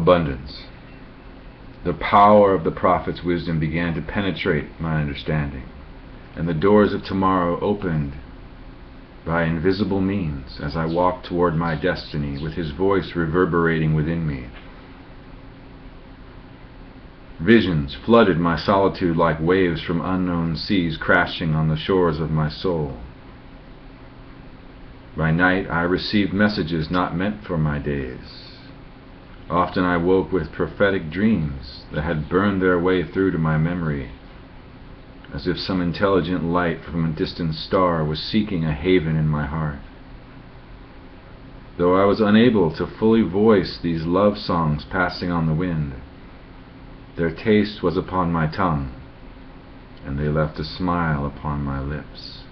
abundance. The power of the prophet's wisdom began to penetrate my understanding, and the doors of tomorrow opened by invisible means as I walked toward my destiny with his voice reverberating within me. Visions flooded my solitude like waves from unknown seas crashing on the shores of my soul. By night I received messages not meant for my days. Often I woke with prophetic dreams that had burned their way through to my memory, as if some intelligent light from a distant star was seeking a haven in my heart. Though I was unable to fully voice these love songs passing on the wind, their taste was upon my tongue, and they left a smile upon my lips.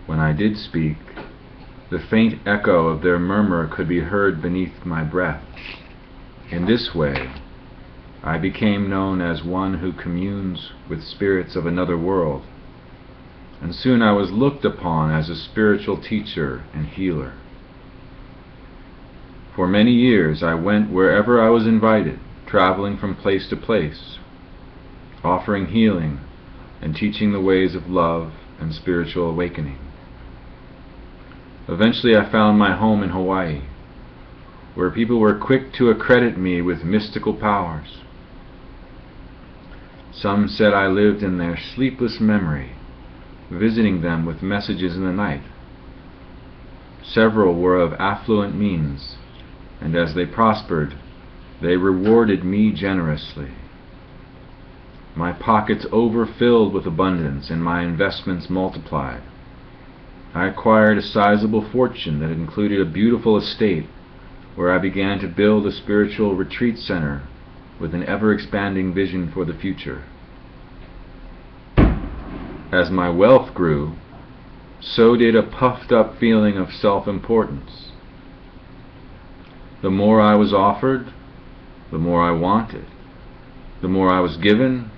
When I did speak, the faint echo of their murmur could be heard beneath my breath. In this way, I became known as one who communes with spirits of another world, and soon I was looked upon as a spiritual teacher and healer. For many years I went wherever I was invited, traveling from place to place, offering healing and teaching the ways of love and spiritual awakening. Eventually I found my home in Hawaii, where people were quick to accredit me with mystical powers. Some said I lived in their sleepless memory, visiting them with messages in the night. Several were of affluent means, and as they prospered, they rewarded me generously. My pockets overfilled with abundance, and my investments multiplied. I acquired a sizable fortune that included a beautiful estate where I began to build a spiritual retreat center with an ever-expanding vision for the future. As my wealth grew, so did a puffed-up feeling of self-importance. The more I was offered, the more I wanted. The more I was given,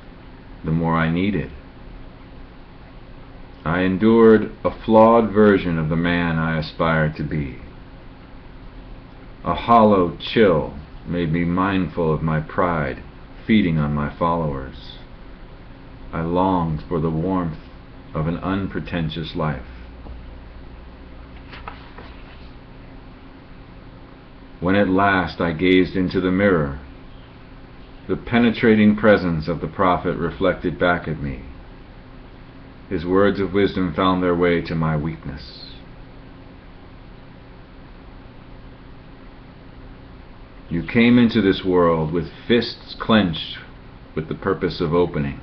the more I needed. I endured a flawed version of the man I aspired to be. A hollow chill made me mindful of my pride, feeding on my followers. I longed for the warmth of an unpretentious life. When at last I gazed into the mirror, the penetrating presence of the prophet reflected back at me. His words of wisdom found their way to my weakness. You came into this world with fists clenched with the purpose of opening.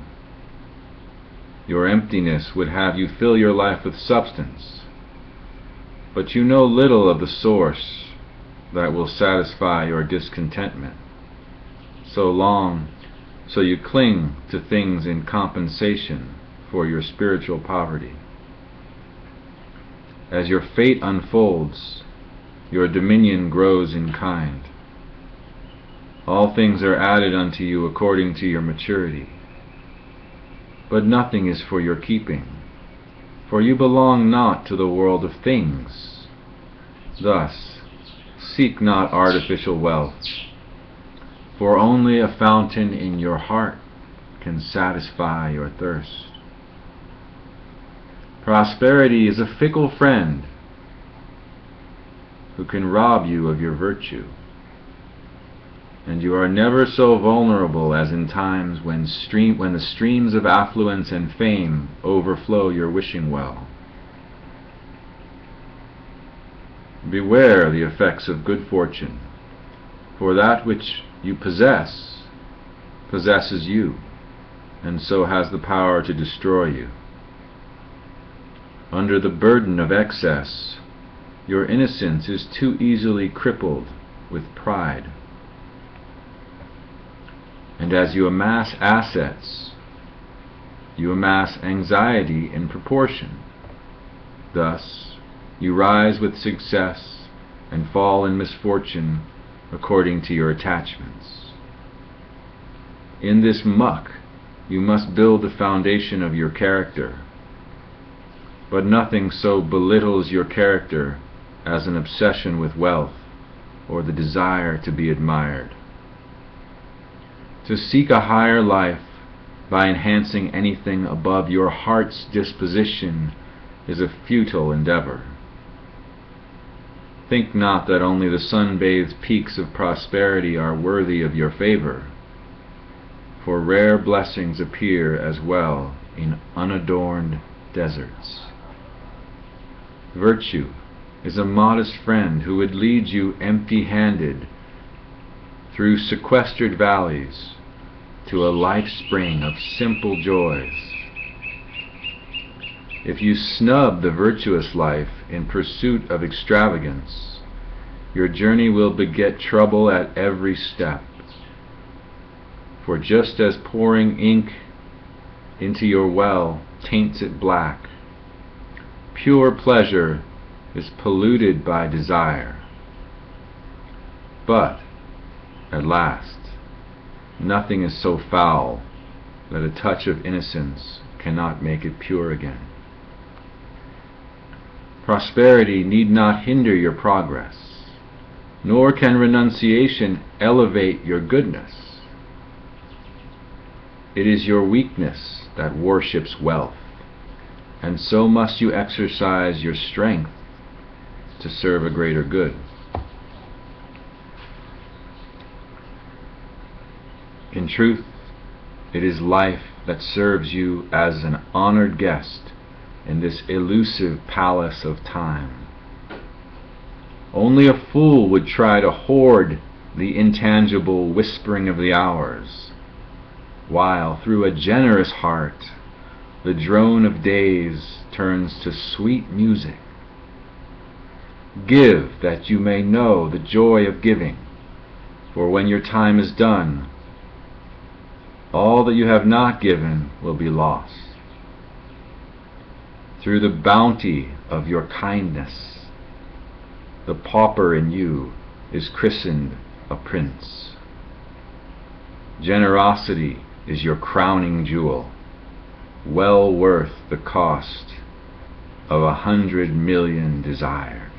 Your emptiness would have you fill your life with substance, but you know little of the source that will satisfy your discontentment. So you cling to things in compensation for your spiritual poverty. As your fate unfolds, your dominion grows in kind. All things are added unto you according to your maturity. But nothing is for your keeping, for you belong not to the world of things. Thus, seek not artificial wealth, for only a fountain in your heart can satisfy your thirst. Prosperity is a fickle friend who can rob you of your virtue, and you are never so vulnerable as in times when the streams of affluence and fame overflow your wishing well. Beware the effects of good fortune, for that which you possesses you, and so has the power to destroy you. Under the burden of excess, your innocence is too easily crippled with pride. And as you amass assets, you amass anxiety in proportion. Thus, you rise with success and fall in misfortune according to your attachments. In this muck, you must build the foundation of your character. But nothing so belittles your character as an obsession with wealth or the desire to be admired. To seek a higher life by enhancing anything above your heart's disposition is a futile endeavor. Think not that only the sun-bathed peaks of prosperity are worthy of your favor, for rare blessings appear as well in unadorned deserts. Virtue is a modest friend who would lead you empty-handed through sequestered valleys to a life spring of simple joys. If you snub the virtuous life in pursuit of extravagance, your journey will beget trouble at every step. For just as pouring ink into your well taints it black, pure pleasure is polluted by desire. But, at last, nothing is so foul that a touch of innocence cannot make it pure again. Prosperity need not hinder your progress, nor can renunciation elevate your goodness. It is your weakness that worships wealth, and so must you exercise your strength to serve a greater good. In truth, it is life that serves you as an honored guest in this elusive palace of time. Only a fool would try to hoard the intangible whispering of the hours, while through a generous heart the drone of days turns to sweet music. Give that you may know the joy of giving, for when your time is done, all that you have not given will be lost. Through the bounty of your kindness, the pauper in you is christened a prince. Generosity is your crowning jewel, well worth the cost of 100 million desires.